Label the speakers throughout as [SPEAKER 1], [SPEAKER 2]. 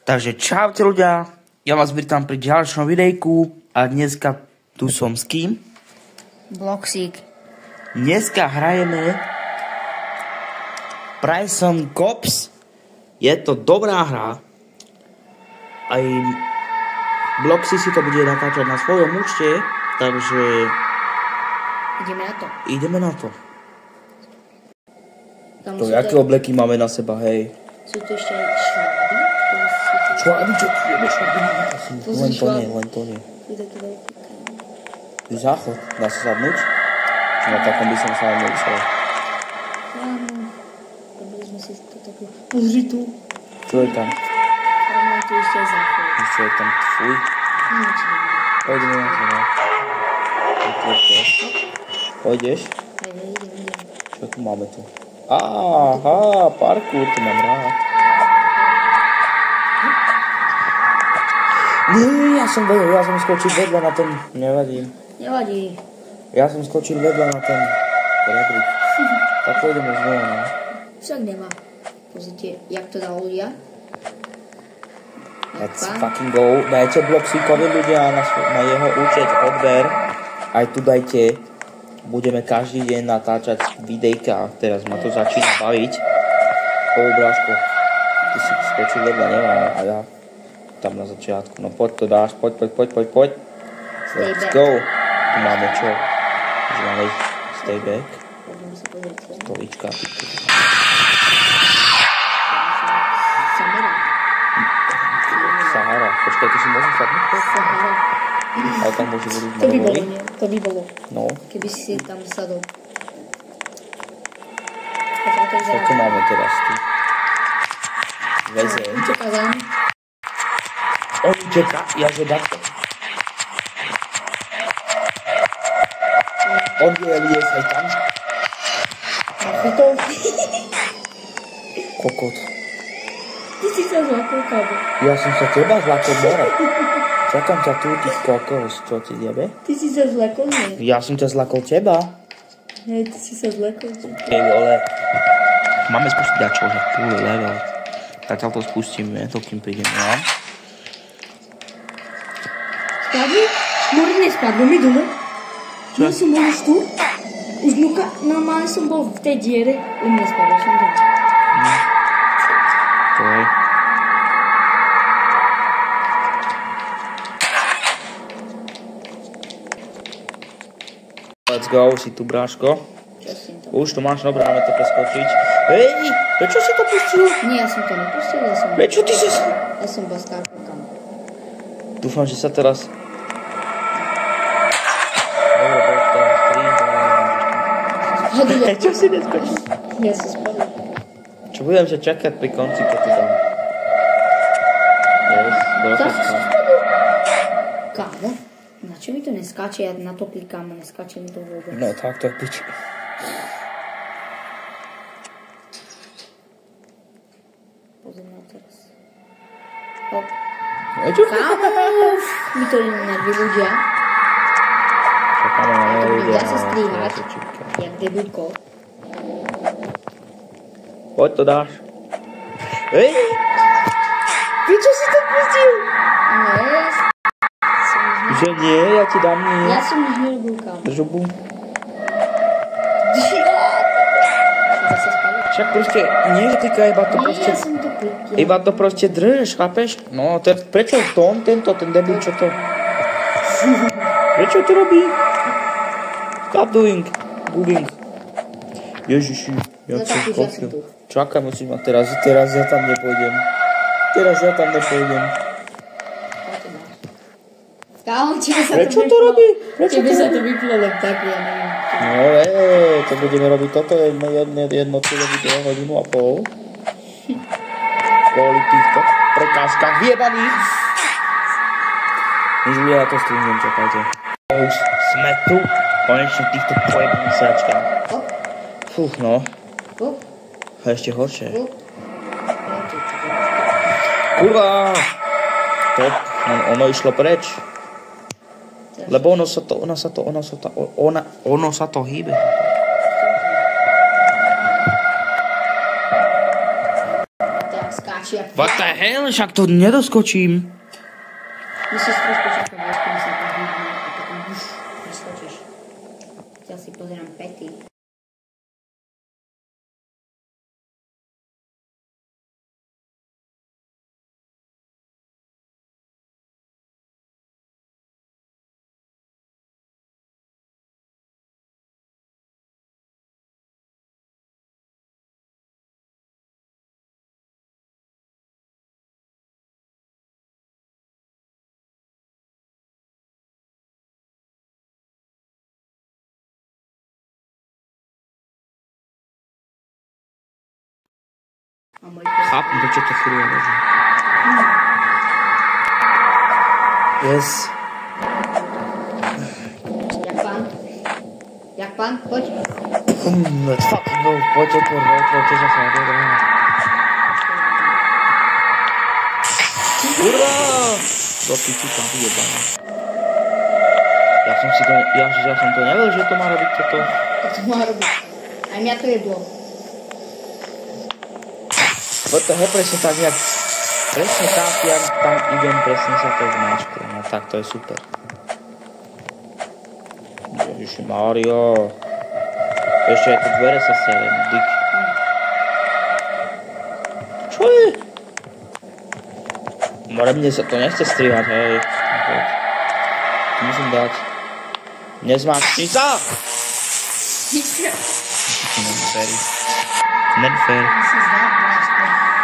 [SPEAKER 1] Takže čaute ľudia, ja vás vítam pri ďalšom videjku a dneska tu som s kým?
[SPEAKER 2] Bloxík.
[SPEAKER 1] Dneska hrajeme Prison Cops. Je to dobrá hra. Aj Bloxy si to bude natáčať na svojom účte, takže
[SPEAKER 2] Ideme na to.
[SPEAKER 1] ideme na to.
[SPEAKER 2] Tam
[SPEAKER 1] To
[SPEAKER 2] sú
[SPEAKER 1] aké obleky máme na seba, hej?
[SPEAKER 2] Sú tu ešte aj šváby.
[SPEAKER 1] Čo, aby čo tu jebe šváby?
[SPEAKER 2] To sú
[SPEAKER 1] Len to
[SPEAKER 2] šváby.
[SPEAKER 1] nie, len to nie.
[SPEAKER 2] Je taký veľký.
[SPEAKER 1] Záchod, dá sa sadnúť? Na takom by som sa aj nemusel.
[SPEAKER 2] Áno. Robili sme si to takú... Pozri tu.
[SPEAKER 1] Čo je tam?
[SPEAKER 2] Áno, tu ešte aj záchod.
[SPEAKER 1] Čo je tam? Fuj.
[SPEAKER 2] Nič neviem.
[SPEAKER 1] Pojdeme na to, no. Pôjdeš?
[SPEAKER 2] Idem.
[SPEAKER 1] Čo tu máme tu? Aha, parkour, to mám rád. Nie, ja som skočil vedľa na ten, nevadí.
[SPEAKER 2] Nevadí.
[SPEAKER 1] Ja som skočil vedľa na ten rebrík. Tak pôjdeme znova, no.
[SPEAKER 2] Však nemá. Pozrite, jak to dá ľudia.
[SPEAKER 1] Let's fucking go. Dajte Bloxíkovi ľudia na jeho účet odber. Aj tu dajte. Budeme každý deň natáčať videjka. Teraz ma to začína baviť. Bráško, ty si skočil vedľa, nemám. A ja tam na začiatku. No poď to dáš, poď. Let's go. Tu máme čo? Už máme stay back.
[SPEAKER 2] Poďme sa pozrieť.
[SPEAKER 1] Stolička.
[SPEAKER 2] Samara.
[SPEAKER 1] Sahara. Počkaj, ty si môžem sadnúť?
[SPEAKER 2] Sahara.
[SPEAKER 1] Ale tam môže budú
[SPEAKER 2] To by bolo, nie? To by bolo.
[SPEAKER 1] No.
[SPEAKER 2] Keby si tam sadol.
[SPEAKER 1] Čo tu máme teraz tu? Väzeň.
[SPEAKER 2] Uteká za nami.
[SPEAKER 1] On uteká, ja že dáte. On je lies aj tam.
[SPEAKER 2] Chytol.
[SPEAKER 1] Kokot.
[SPEAKER 2] Ty si sa zlakol, kámo.
[SPEAKER 1] Ja som sa teba zlakol more. Čakám ťa tu, ty kokos, čo ti jebe?
[SPEAKER 2] Ty si sa zlakol, nie?
[SPEAKER 1] Ja som ťa zlakol teba.
[SPEAKER 2] Hej, ty si sa zlakol.
[SPEAKER 1] Hej, ale máme spustiť dačo, že full level. Zatiaľ to spustíme, to kým prídem ja.
[SPEAKER 2] Spadli? More nespadlo, my dole.
[SPEAKER 1] Čo?
[SPEAKER 2] Ja som bol už tu. Už normálne som bol v tej diere. Len nespadlo som dole.
[SPEAKER 1] To je. Let's go, si tu, bráško.
[SPEAKER 2] Čo si to?
[SPEAKER 1] Už to máš, dobré, máme to preskočiť. Hej, prečo si to pustil?
[SPEAKER 2] Nie, ja som to nepustil, ja som...
[SPEAKER 1] Prečo ty si...
[SPEAKER 2] Ja som baskárka, kam.
[SPEAKER 1] Dúfam, že sa teraz... Dobre, poď teraz 3, 2, 1. Čo si neskočil?
[SPEAKER 2] Ja som spadol.
[SPEAKER 1] Čo budem sa čakať pri konci, keď to tam... Yes,
[SPEAKER 2] Tak si
[SPEAKER 1] došlo.
[SPEAKER 2] spadol. Kámo, na čo mi to neskáče? Ja na to klikám a neskáče mi to vôbec.
[SPEAKER 1] No, tak to je pič.
[SPEAKER 2] Pozri na teraz. Hop.
[SPEAKER 1] Čo?
[SPEAKER 2] Kámo, mi to nervy ľudia.
[SPEAKER 1] Čakáme na
[SPEAKER 2] To mi
[SPEAKER 1] ľudia.
[SPEAKER 2] dá sa strihať. Jak debutko.
[SPEAKER 1] Poď to dáš. Hej! Prečo si to pustil?
[SPEAKER 2] Nie,
[SPEAKER 1] Že nie, ja ti dám nie.
[SPEAKER 2] ja som nič nerobil, kámo.
[SPEAKER 1] Žubu.
[SPEAKER 2] Zase spadol.
[SPEAKER 1] Však proste, nie je týka, iba to
[SPEAKER 2] Nie,
[SPEAKER 1] proste...
[SPEAKER 2] ja som to klikol.
[SPEAKER 1] Iba to proste držeš, chápeš? No, prečo ten debil, čo to... Prečo to robí? Stop doing. Googling. Ježiši, ja
[SPEAKER 2] No
[SPEAKER 1] som
[SPEAKER 2] tak už ja som
[SPEAKER 1] skočil.
[SPEAKER 2] tu.
[SPEAKER 1] Čakaj, musím mať teraz ja tam nepôjdem.
[SPEAKER 2] Kámo, tebe sa
[SPEAKER 1] Prečo
[SPEAKER 2] to
[SPEAKER 1] to
[SPEAKER 2] vyplo.
[SPEAKER 1] robí? Prečo
[SPEAKER 2] Tebe
[SPEAKER 1] to
[SPEAKER 2] sa
[SPEAKER 1] robí?
[SPEAKER 2] to vyplo len tak, ja neviem.
[SPEAKER 1] No to budeme robiť toto jedno celé video, hodinu a pol. Kvôli týchto prekážkach vyjebaných. Než ja to streamujem, čakajte. Už sme tu, konečne v týchto pojebaných sračkách.
[SPEAKER 2] Hop,
[SPEAKER 1] Fúch, no.
[SPEAKER 2] hop,
[SPEAKER 1] A ešte horšie.
[SPEAKER 2] hop.
[SPEAKER 1] Kurva! Ono išlo preč. Lebo ono sa to hýbe.
[SPEAKER 2] skáči jak...
[SPEAKER 1] What the hell, však to nedoskočím.
[SPEAKER 2] Musíš trošku čakať, kým sa to hýbne a potom vyskočíš. Ja si pozerám pety.
[SPEAKER 1] Chápem, prečo to furt leží. Yes.
[SPEAKER 2] Jak pán? Poď.
[SPEAKER 1] Let's fucking go. Poď, otvor, tiež sa na to dobré. Urá! Do piči tam vyjebané. Ja som to nevedel, že to má robiť toto.
[SPEAKER 2] To má robiť. Aj mňa to jedlo.
[SPEAKER 1] Toto je presne tak, jak presne tak, jak tam idem, presne sa to zmáčkne. No tak, to je super. Ježiši Mário. Ešte aj to dvere sa serie, dik. Čo je? Mne sa to nechce strihať, hej. Musím dať. Nezmáčkni sa! Nedfér.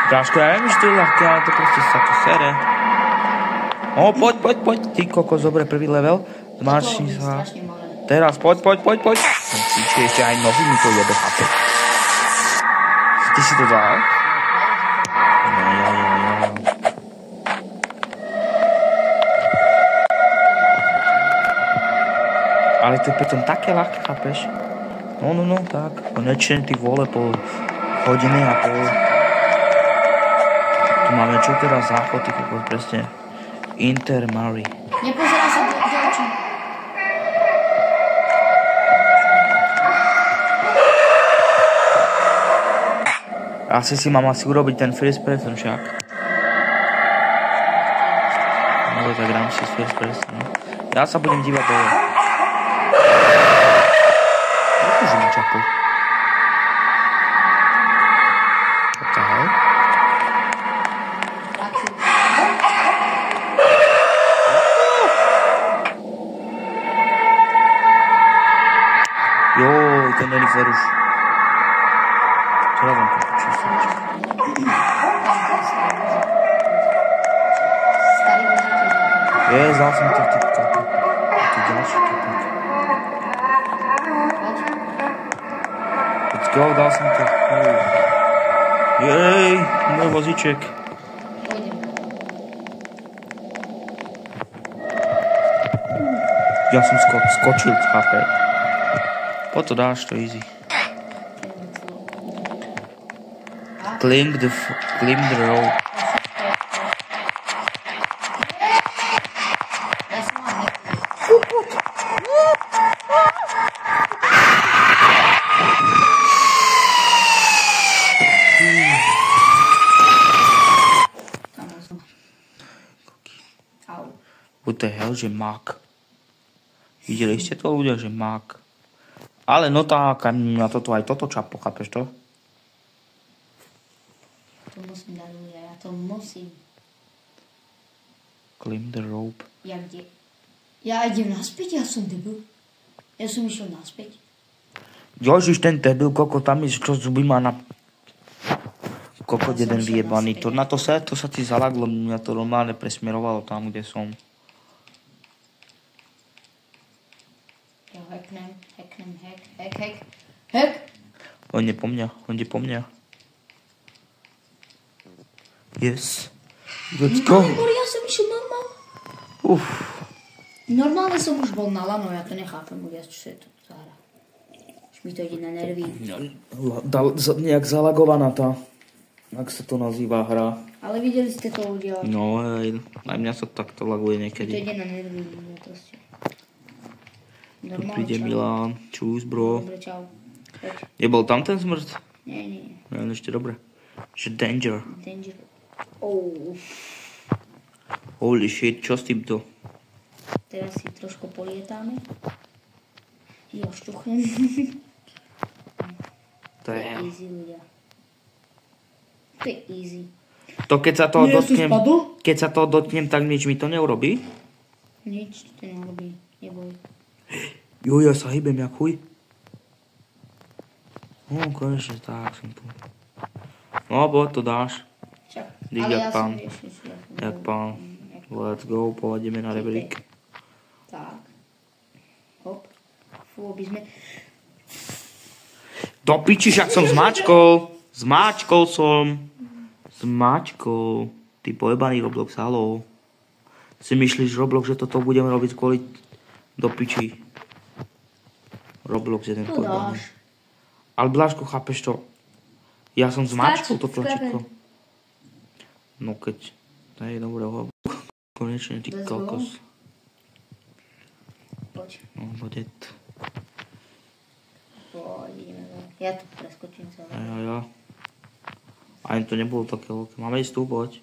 [SPEAKER 1] Bráško, ja viem, že to je ľahké, ale to proste sa to sere. Poď, ty kokos, dobre, prvý level. Zmáčni sa. Teraz, poď. Som cíči, ešte aj nohy mi to jebe, chápe. Ty si to dal? Ja. Ale to je potom také ľahké, chápeš? No, tak. Konečne, ty vole, po hodine a pol. Tu máme čo teraz záchod, ty kokos, presne. Intermary.
[SPEAKER 2] Nepozeraj sa do očí.
[SPEAKER 1] Asi si mám urobiť ten first person však. No tak dám si first person. No. Ja sa budem dívať dole. Akože ma čapu. What the hell? Joj, to není fér už. Čo ja vám popočím sa? Dal som to TikToku. A tu ďalší TikTok. Let's go, dal som to. Jej, môj vozíček. Ja som skočil, chápe. Poď to dáš, to easy. Climb the rope. What the hell, že mak. Videli ste to ľudia, že mak. Ale no tak, na toto aj toto čapo, chápeš to?
[SPEAKER 2] To musím dať ľudia, ja to musím.
[SPEAKER 1] Climb the rope.
[SPEAKER 2] Ja kde? Ja idem naspäť, ja som debil. Ja som išiel naspäť.
[SPEAKER 1] Jožiš, ten debil, koko, tam je, čo zuby má na... Koko, jeden vyjebaný. To, na to sa ti zalaglo, mňa to normálne presmerovalo tam, kde som.
[SPEAKER 2] Ja hacknem.
[SPEAKER 1] On je po mňa. Yes. Let's go.
[SPEAKER 2] Ja som išiel normálne. Normálne som už bol na lano, ja to nechápem, čo je to za hra. Už mi to ide na nervy.
[SPEAKER 1] Nejak zalagovaná tá, ak sa to nazýva hra.
[SPEAKER 2] Ale videli ste to ľudia.
[SPEAKER 1] No, aj mňa sa takto laguje niekedy.
[SPEAKER 2] To ide na nervy, proste.
[SPEAKER 1] Tu príde Milan. Čus, bro.
[SPEAKER 2] Dobre, čau.
[SPEAKER 1] Nebol tam ten smrť?
[SPEAKER 2] Nie.
[SPEAKER 1] No, ešte dobre. Že danger. Holy shit, čo s týmto?
[SPEAKER 2] Teraz si trošku polietáme. Jo, štuchnem. To je easy, ľudia. To je easy.
[SPEAKER 1] To keď sa toho dotknem, keď sa toho dotknem, tak nič mi to neurobí?
[SPEAKER 2] Nič to neurobí, neboj.
[SPEAKER 1] Jo, ja sa hýbem jak chuj. Konečne, tak som tu. No, poď to dáš.
[SPEAKER 2] Čak,
[SPEAKER 1] Dík,
[SPEAKER 2] ale
[SPEAKER 1] jak
[SPEAKER 2] ja
[SPEAKER 1] pán.
[SPEAKER 2] som riešil.
[SPEAKER 1] Jak pán. Let's go, pôjdeme na rebrík.
[SPEAKER 2] Tak. Hop. Fú, aby sme...
[SPEAKER 1] Do piči, však som zmáčkol. Zmáčkol som. Zmáčkol. Ty pojebaný Roblox, haló. Si myslíš, Roblox, že toto budeme robiť kvôli do piči? Roblox jeden
[SPEAKER 2] To
[SPEAKER 1] pojebaný.
[SPEAKER 2] dáš.
[SPEAKER 1] Ale Bláško, chápeš to? Ja som zmáčkol to
[SPEAKER 2] Skáč,
[SPEAKER 1] tlačítko. No keď... Hej, dobré, konečne, ty
[SPEAKER 2] Let's go.
[SPEAKER 1] kokos.
[SPEAKER 2] Poď.
[SPEAKER 1] No, bude.
[SPEAKER 2] Poď, ideme do... Ja tu preskočím celé.
[SPEAKER 1] Ja. Ani to nebolo také veľké. Máme ísť tu, poď.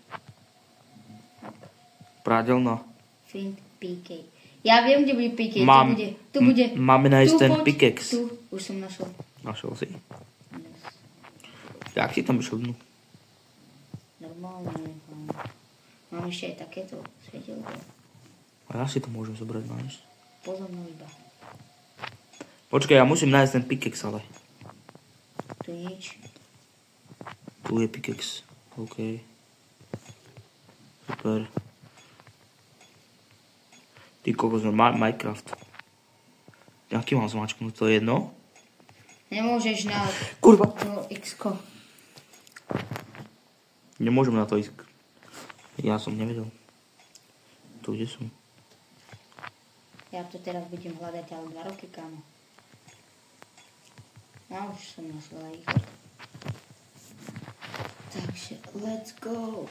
[SPEAKER 1] Pradelno.
[SPEAKER 2] Flint PK. Ja viem, kde bude PK.
[SPEAKER 1] Mám.
[SPEAKER 2] Tu bude.
[SPEAKER 1] Máme nájsť
[SPEAKER 2] Tu,
[SPEAKER 1] ten
[SPEAKER 2] poď.
[SPEAKER 1] pickaxe.
[SPEAKER 2] Tu, už som našel.
[SPEAKER 1] Našiel si.
[SPEAKER 2] Yes.
[SPEAKER 1] Jak si tam išiel dnu?
[SPEAKER 2] Normálne. Mám ešte aj takéto svietelko.
[SPEAKER 1] A ja si to môžem zobrať nájsť.
[SPEAKER 2] Pozo mnou iba.
[SPEAKER 1] Počkaj, ja musím nájsť ten pickaxe, ale.
[SPEAKER 2] Tu nič.
[SPEAKER 1] Tu je pickaxe. OK. Super. Ty kokos, Minecraft. Aký mám zmačknúť? To je jedno?
[SPEAKER 2] Nemôžeš na
[SPEAKER 1] Kurva.
[SPEAKER 2] to X-ko.
[SPEAKER 1] Nemôžem na to ísť. Ja som nevedel. Tu, kde som?
[SPEAKER 2] Ja to teraz budem hľadať ale 2 roky, kámo. Ja už som našla ich. Takže, let's go.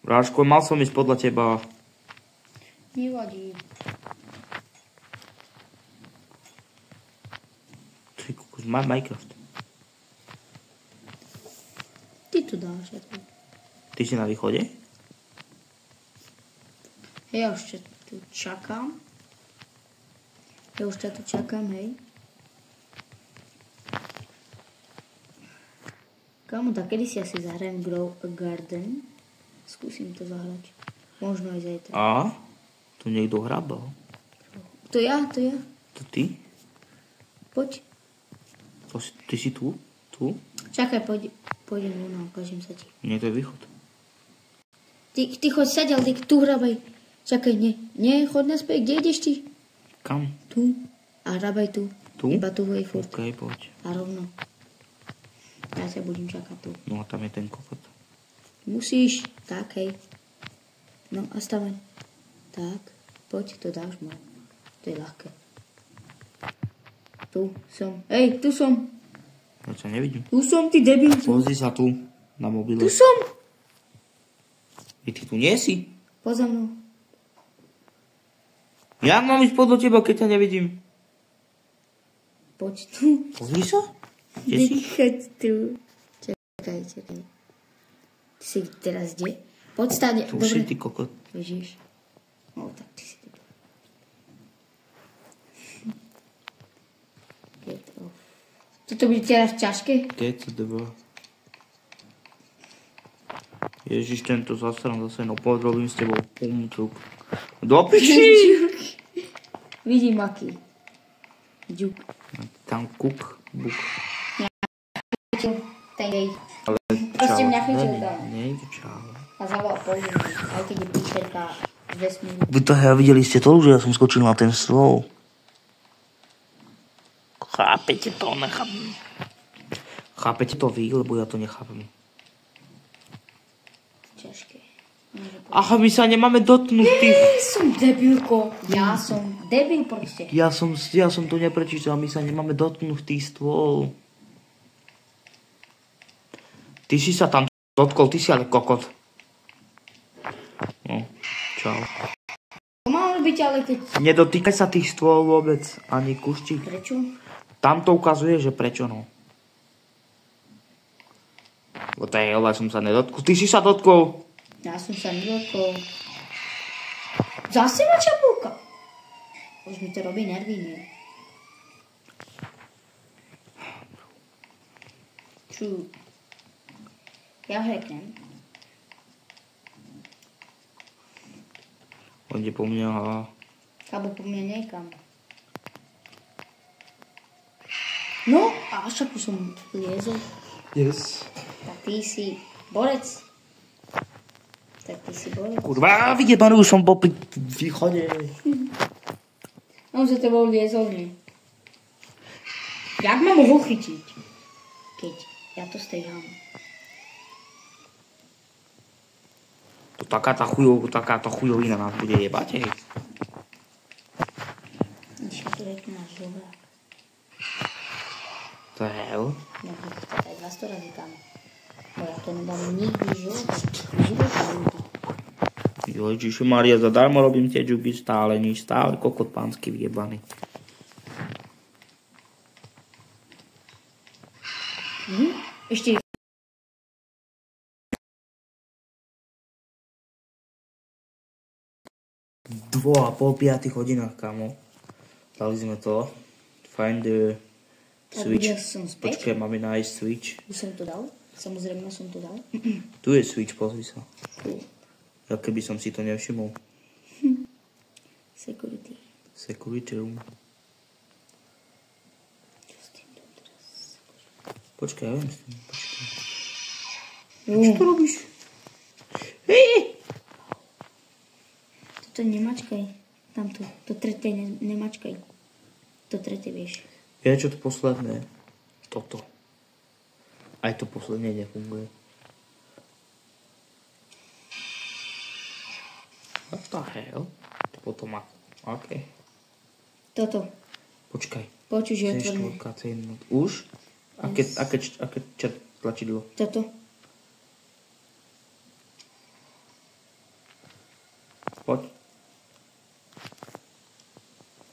[SPEAKER 1] Bráško, mal som ísť podľa teba.
[SPEAKER 2] Nevadí.
[SPEAKER 1] Ty kokos, Minecraft.
[SPEAKER 2] Ty tu dáš. Ja tu.
[SPEAKER 1] Ty si na východe?
[SPEAKER 2] Ja už ťa tu čakám. Hej. Kámo, tak kedy si asi zahrajem Grow a Garden? Skúsim to zahrať. Možno aj zajtra.
[SPEAKER 1] A? Tu niekto hrabal.
[SPEAKER 2] To ja.
[SPEAKER 1] To ty?
[SPEAKER 2] Poď.
[SPEAKER 1] Ty si tu? Tu?
[SPEAKER 2] Čakaj, pôjdem von a ukážem sa ti.
[SPEAKER 1] Nie, to je východ.
[SPEAKER 2] Ty choď saď, ale ty tu hrabaj. Čakaj, nie, choď naspäť. Kde ideš ty?
[SPEAKER 1] Kam?
[SPEAKER 2] Tu. A hrabaj tu.
[SPEAKER 1] Tu?
[SPEAKER 2] Iba tu je furt.
[SPEAKER 1] OK, poď.
[SPEAKER 2] A rovno. Ja sa budem čakať tu.
[SPEAKER 1] No a tam je ten kokot.
[SPEAKER 2] Musíš. Tak, hej. No a stávaň. Tak. Poď, to dáš mu. To je ľahké. Tu som. Hej, tu som.
[SPEAKER 1] Ja sa nevidím.
[SPEAKER 2] Tu som, ty debil.
[SPEAKER 1] Pozri sa tu. Na mobile.
[SPEAKER 2] Tu som.
[SPEAKER 1] Ty tu nie si.
[SPEAKER 2] Poza mnou.
[SPEAKER 1] Jak mám ísť podľa teba, keď ťa nevidím?
[SPEAKER 2] Poď tu.
[SPEAKER 1] Pozri sa. Kde si?
[SPEAKER 2] Choď tu. Čakaj. Ty si teraz kde? Poď stáť.
[SPEAKER 1] Tu si, ty kokot.
[SPEAKER 2] Ježiš. No, tak ty si debil. Get off. Toto bude teraz ťažké?
[SPEAKER 1] Keď to deba. Ježiš, tento zasran zase, no poď, robím s tebou umčuk. Do piči!
[SPEAKER 2] Vidím aký. Ďuk.
[SPEAKER 1] Tam kuk, buk.
[SPEAKER 2] Ten jej.
[SPEAKER 1] Ale
[SPEAKER 2] Proste
[SPEAKER 1] čau.
[SPEAKER 2] mňa chytil tam.
[SPEAKER 1] Nejde, čau.
[SPEAKER 2] A zavolal použiť. Aj keď je píšerka z vesmíru.
[SPEAKER 1] Vy to videli ste to, že ja som skočil na ten stôl. Chápete to, nechápem. Chápete to vy, lebo ja to nechápem.
[SPEAKER 2] Ťažké.
[SPEAKER 1] Aha, my sa nemáme dotknúť.
[SPEAKER 2] Som debilko. Ja som debil proste.
[SPEAKER 1] Ja som to neprečítal, my sa nemáme dotknúť tých stôl. Ty si sa tam dotkol, ty si ale kokot. No, čau.
[SPEAKER 2] To malo byť ale keď...
[SPEAKER 1] Nedotýkaj sa tých stôl vôbec, ani kuštík.
[SPEAKER 2] Prečo?
[SPEAKER 1] Tam to ukazuje, že prečo no. What the hell, ja som sa nedotkol. Ty si sa dotkol.
[SPEAKER 2] Ja som sa nedotkol. Zase ma čapulka. Už mi to robí nervy, nie? True. Ja hacknem.
[SPEAKER 1] On ide po mne a...
[SPEAKER 2] Alebo po mne niekam. No, a však už som liezol.
[SPEAKER 1] Yes.
[SPEAKER 2] Tak ty si borec.
[SPEAKER 1] Kurva, vyjebaný, už som bol pri východe.
[SPEAKER 2] On za tebou liezol, nie? Jak ma mohol chytiť? Keď ja to strihám.
[SPEAKER 1] To takáto chujovina nás bude jebať, hej.
[SPEAKER 2] Dneska tu reku máš žobrák.
[SPEAKER 1] To je hell.
[SPEAKER 2] Ja to aj 200 razy kam. Bo ja to nedám nikdy žobrák. Života ľudí.
[SPEAKER 1] Ježiši Maria, zadarmo robím tie džuby, stále nič, stále kokot pánsky vyjebaný.
[SPEAKER 2] Ešte...
[SPEAKER 1] V 2,5-5 hodinách, kamo. Dali sme to. Find the switch. Počkaj, máme nájsť switch.
[SPEAKER 2] Už som to dal? Samozrejme som to dal.
[SPEAKER 1] Tu je switch, pozri sa. Ja keby som si to nevšimol.
[SPEAKER 2] Security.
[SPEAKER 1] Security room.
[SPEAKER 2] Čo s tým tu teraz?
[SPEAKER 1] Počkaj, ja viem s tým. Počkaj. Čo to robíš?
[SPEAKER 2] Toto nemačkaj. Tamto. To tretie nemačkaj. To tretie vieš.
[SPEAKER 1] Je čo to posledné? Toto. Aj to posledné nefunguje. What the hell? To potom má. OK.
[SPEAKER 2] Toto.
[SPEAKER 1] Počkaj.
[SPEAKER 2] Počuť, že je otvorené.
[SPEAKER 1] Už? Aké tlačidlo?
[SPEAKER 2] Toto.
[SPEAKER 1] Poď.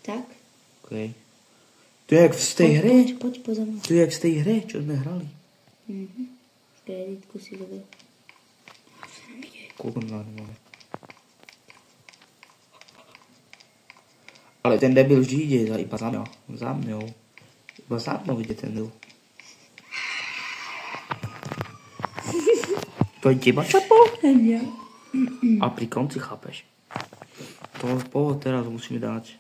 [SPEAKER 2] Tak.
[SPEAKER 1] OK. To je jak v tej hre?
[SPEAKER 2] Poď poza mnou.
[SPEAKER 1] To je jak z tej hre, čo sme hrali.
[SPEAKER 2] Kreditku si dobre.
[SPEAKER 1] Kurva, nemáme. Ale ten debil vždy ide iba za mňou. Za mňou. Iba za mnou ide ten debil. To je teba čapol?
[SPEAKER 2] Ja.
[SPEAKER 1] A pri konci chápeš. To povod teraz musíme dať.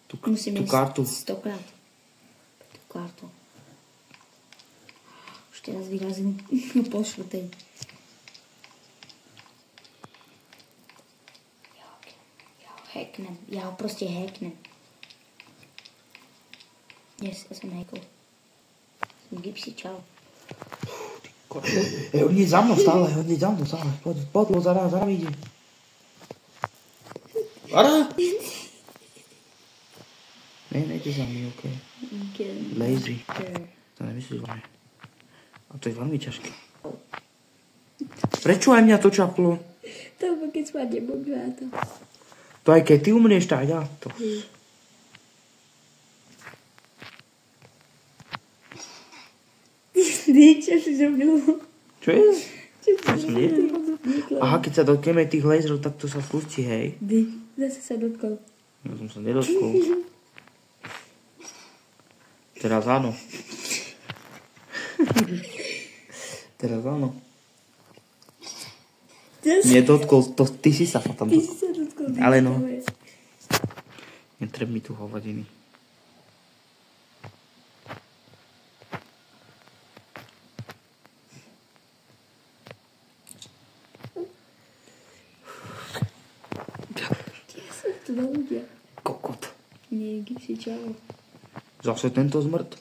[SPEAKER 1] Tú kartu.
[SPEAKER 2] 100-krát. Tú kartu. Už teraz vyrazím po štvrtej. Ja ho proste hacknem. Yes, ja som hackol. Som Gypsy, čau.
[SPEAKER 1] On je za mnou stále. Poď, za nami ide. Ara! Ne, nejde za mnou, okej. Lazy. To nemyslíš veľmi. A to je veľmi ťažké. Prečo aj mňa to čaplo?
[SPEAKER 2] To keď spadne bográta.
[SPEAKER 1] To aj keď ty umrieš, tak ja to.
[SPEAKER 2] Čo si zrobil?
[SPEAKER 1] Čo je? Aha, keď sa dotkneme tých laserov, tak to sa spustí, hej.
[SPEAKER 2] Zase sa dotkol.
[SPEAKER 1] Ja som sa nedotkol. Teraz áno. Teraz áno. Nedotkol, to ty si sa tam dotkol.
[SPEAKER 2] Ty si sa dotkol.
[SPEAKER 1] Ale no. Netreb mi tu hovadiny.
[SPEAKER 2] To na ľudia.
[SPEAKER 1] Kokot.
[SPEAKER 2] Nie, Gypsy, čau.
[SPEAKER 1] Zase tento zmrt.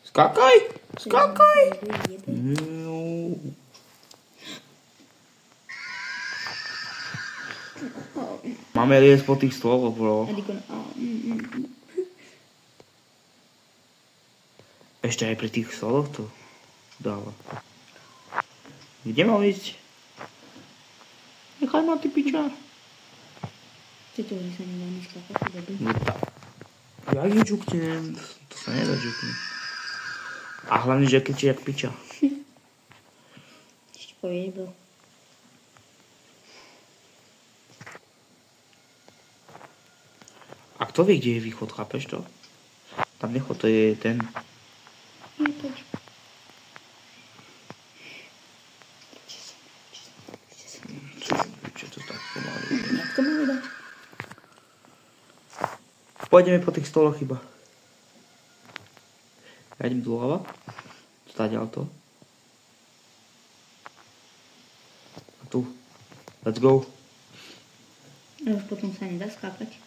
[SPEAKER 1] Skákaj! Skákaj! No. Máme liesť po tých stoloch, bro. Ešte aj pri tých stoloch to dáva. Kde mám ísť? Nechaj ma, ty piča.
[SPEAKER 2] Ty to sa nedá neskápať, to dobrý.
[SPEAKER 1] No tak. Ja ich žuknem. To sa nedá žuknúť. A hlavne, že keď jak piča.
[SPEAKER 2] Ešte povieš, bol.
[SPEAKER 1] A kto vie, kde je východ, chápeš to? Tam nechod, to je ten...
[SPEAKER 2] Poď.
[SPEAKER 1] Čo to tak pomaly?
[SPEAKER 2] Jak to máme dať?
[SPEAKER 1] Pôjdeme po tých stoloch iba. Ja idem doľava. Stáďal to. A tu. Let's go.
[SPEAKER 2] A už potom sa nedá skápať.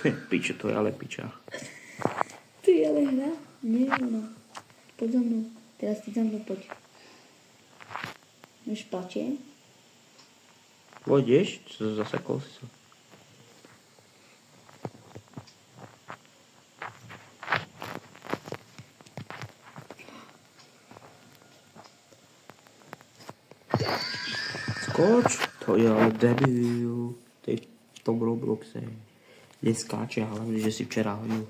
[SPEAKER 1] Piče, to je ale piča.
[SPEAKER 2] Ty ale hra? Nie, no. Poď za mnou. Teraz ty za mnou poď. Už plače?
[SPEAKER 1] Pôjdeš? Zasekol si sa. Skoč? To je ale debil. V tom Robloxe. Neskáče, hlavne, že si včera hodil.